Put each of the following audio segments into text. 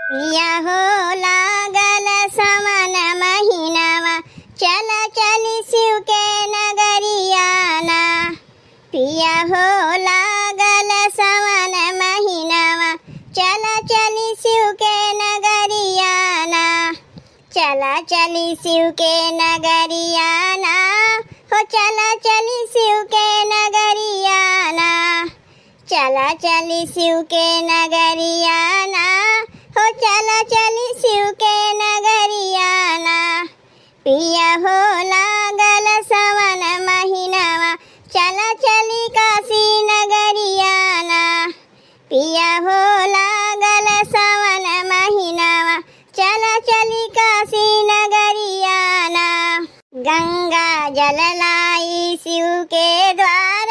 पिया हो लागल सावन महीनावा, चला चली शिव के नगरियाना। पिया हो लागल सावन महीनावा, चला चली शिव के नगरियाना। चला चली शिव के नगरियाना, हो चला चली शिव के नगरियाना। चला चली शिव के नगरियाना, हो चला चली शिव के नगरियाना। पिया हो लागल सावन महीनावा, चला चली काशी नगरियाना। पिया हो लागल सावन महीनावा, चला चली काशी नगरियाना। गंगा जल लाई शिव के द्वार,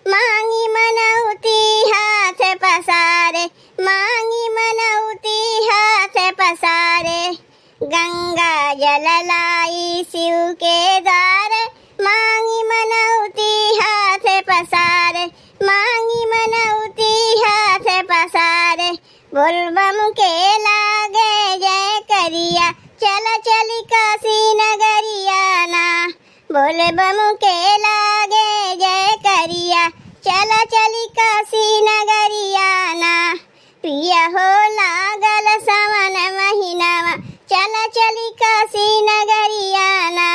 मांगी मनौती हाथ पसारे, मांगी मनौती हाथ पसारे। गंगा जल लाई शिव के द्वार, मांगी मनौती हाथ पसारे, मांगी मनौती हाथ पसारे। बोलबम के लागे जय करिया, चला चली काशी नगरियाना। बोलबम के लागे जय करिया, चला चली काशी नगरियाना। पिया हो लागल सावन महीनावा, चला चली काशी नगरियाना।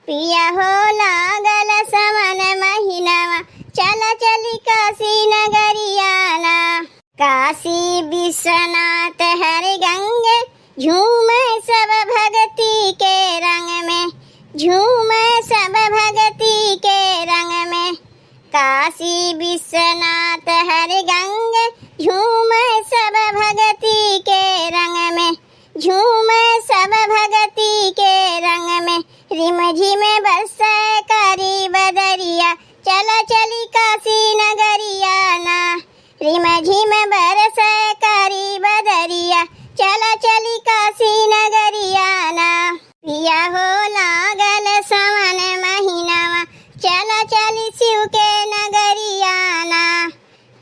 पिया हो लागल सावन महीनावा, चला चली काशी नगरियाना। काशी विश्वनाथ हर गंगे, झूमे सब भक्ति के रंग में, झूमे सब भक्ति के रंग में। काशी विश्वनाथ हर गंगे, झूमे सब भक्ति के रंग में, झूमे सब भक्ति के रंग में। रिम झिम बरसे करी बदरिया, चला चली काशी नगरियाना। रिम झिम बरसे करी बदरिया, चला चली काशी नगरियाना। पिया हो लागल सावन महीनावा, चला चली शिव के नगरियाना।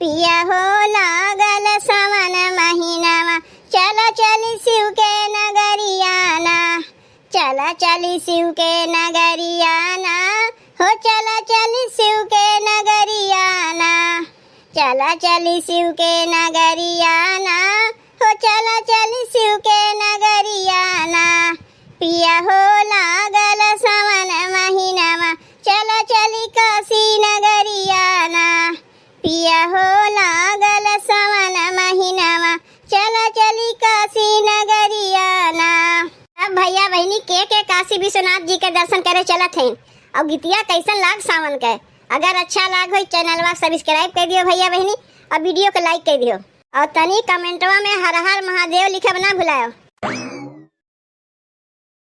पिया हो लागल सावन महीनावा, चला चली शिव के नगरियाना। चला चली शिव के नगरियाना, हो चला चली शिव के नगरियाना। चला चली शिव के नगरियाना, हो चला चली शिव के नगरियाना। पिया हो लागल सावन महीनावा, चला चली काशी नगरियाना। पिया हो लागल सावन महीनावा, चला चली काशी नगरियाना। अब भैया बहनी के काशी विश्वनाथ जी के दर्शन करे चलत हैं। और गीतिया कैसन लाग सावन के, अगर अच्छा लाग हो चैनलवा सब्सक्राइब कर दियो भैया बहनी, और वीडियो को लाइक कर दियो, और तनी कमेंटवा में हर हर महादेव लिखे ना भुलायो।